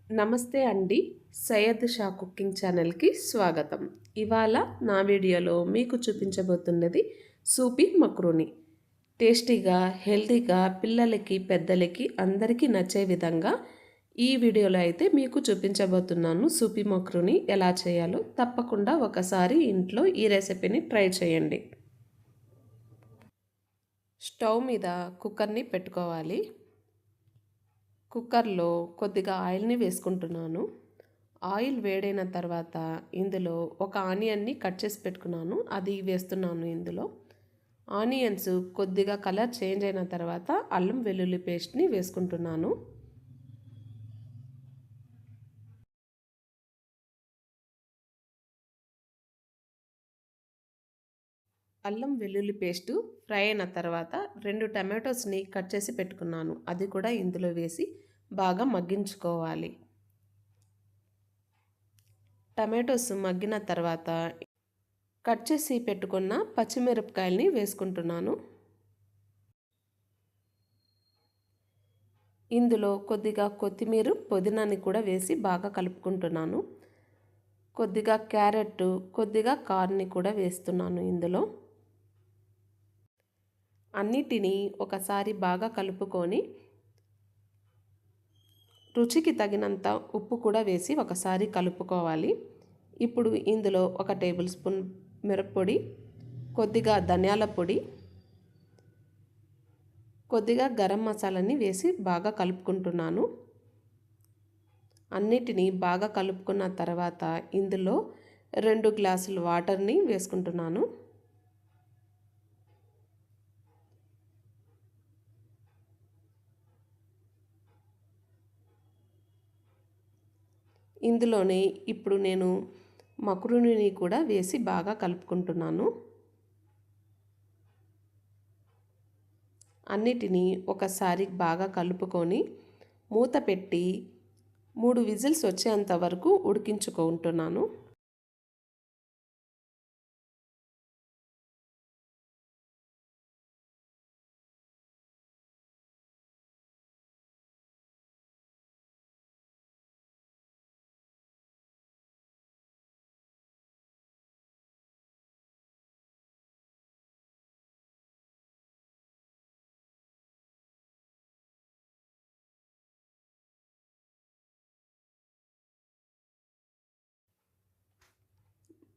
నమస్తే అండి. సయ్యద్ షా కుకింగ్ ఛానల్‌కి స్వాగతం. ఇవాళ నా వీడియోలో మీకు చూపించబోతున్నది సూపీ మక్రూని. టేస్టీగా, హెల్తీగా పిల్లలకి, పెద్దలకి అందరికీ నచ్చే విధంగా ఈ వీడియోలో అయితే మీకు చూపించబోతున్నాను. సూపీ మక్రూని ఎలా చేయాలో తప్పకుండా ఒకసారి ఇంట్లో ఈ రెసిపీని ట్రై చేయండి. స్టవ్ మీద కుక్కర్‌ని పెట్టుకోవాలి. కుక్కర్లో కొద్దిగా ఆయిల్ని వేసుకుంటున్నాను. ఆయిల్ వేడైన తర్వాత ఇందులో ఒక ఆనియన్ని కట్ చేసి పెట్టుకున్నాను, అది వేస్తున్నాను ఇందులో. ఆనియన్స్ కొద్దిగా కలర్ చేంజ్ అయిన తర్వాత అల్లం వెల్లుల్లి పేస్ట్ని వేసుకుంటున్నాను. అల్లం వెల్లుల్లి పేస్టు ఫ్రై అయిన తర్వాత 2 టమాటోస్ని కట్ చేసి పెట్టుకున్నాను, అది కూడా ఇందులో వేసి బాగా మగ్గించుకోవాలి. టమాటోస్ మగ్గిన తర్వాత కట్ చేసి పెట్టుకున్న పచ్చిమిరపకాయల్ని వేసుకుంటున్నాను. ఇందులో కొద్దిగా కొత్తిమీర, పుదీనాని కూడా వేసి బాగా కలుపుకుంటున్నాను. కొద్దిగా క్యారెట్, కొద్దిగా కార్న్ని కూడా వేస్తున్నాను ఇందులో. అన్నిటినీ ఒకసారి బాగా కలుపుకొని రుచికి తగినంత ఉప్పు కూడా వేసి ఒకసారి కలుపుకోవాలి. ఇప్పుడు ఇందులో 1 టేబుల్ స్పూన్ మిరప్పొడి, కొద్దిగా ధనియాల పొడి, కొద్దిగా గరం మసాలాని వేసి బాగా కలుపుకుంటున్నాను. అన్నిటినీ బాగా కలుపుకున్న తర్వాత ఇందులో 2 గ్లాసులు వాటర్ని వేసుకుంటున్నాను. ఇందులోనే ఇప్పుడు నేను మక్రూనిని కూడా వేసి బాగా కలుపుకుంటున్నాను. అన్నిటినీ ఒకసారి బాగా కలుపుకొని మూత పెట్టి 3 విజిల్స్ వచ్చేంత వరకు ఉడికించుకుంటున్నాను.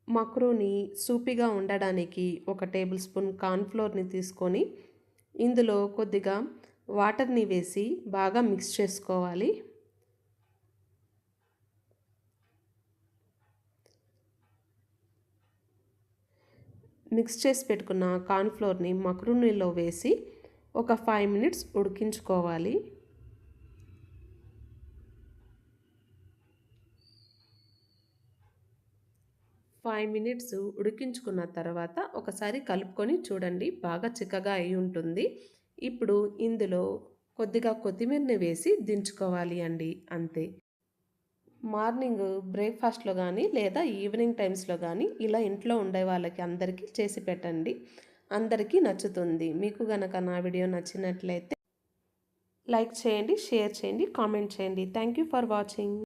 మక్రూని సూపీగా ఉండడానికి 1 టేబుల్ స్పూన్ కార్న్‌ఫ్లోర్‌ని తీసుకొని ఇందులో కొద్దిగా వాటర్‌ని వేసి బాగా మిక్స్ చేసుకోవాలి. మిక్స్ చేసి పెట్టుకున్న కార్న్‌ఫ్లోర్‌ని మక్రూనీలో వేసి ఒక 5 మినిట్స్ ఉడికించుకోవాలి. 5 మినిట్స్ ఉడికించుకున్న తర్వాత ఒకసారి కలుపుకొని చూడండి, బాగా చిక్కగా అయి ఉంటుంది. ఇప్పుడు ఇందులో కొద్దిగా కొత్తిమీరని వేసి దించుకోవాలి అండి, అంతే. మార్నింగ్ బ్రేక్ఫాస్ట్లో కానీ లేదా ఈవినింగ్ టైమ్స్లో కానీ ఇలా ఇంట్లో ఉండే వాళ్ళకి అందరికీ చేసి పెట్టండి, అందరికీ నచ్చుతుంది. మీకు గనక నా వీడియో నచ్చినట్లయితే లైక్ చేయండి, షేర్ చేయండి, కామెంట్ చేయండి. Thank you for watching.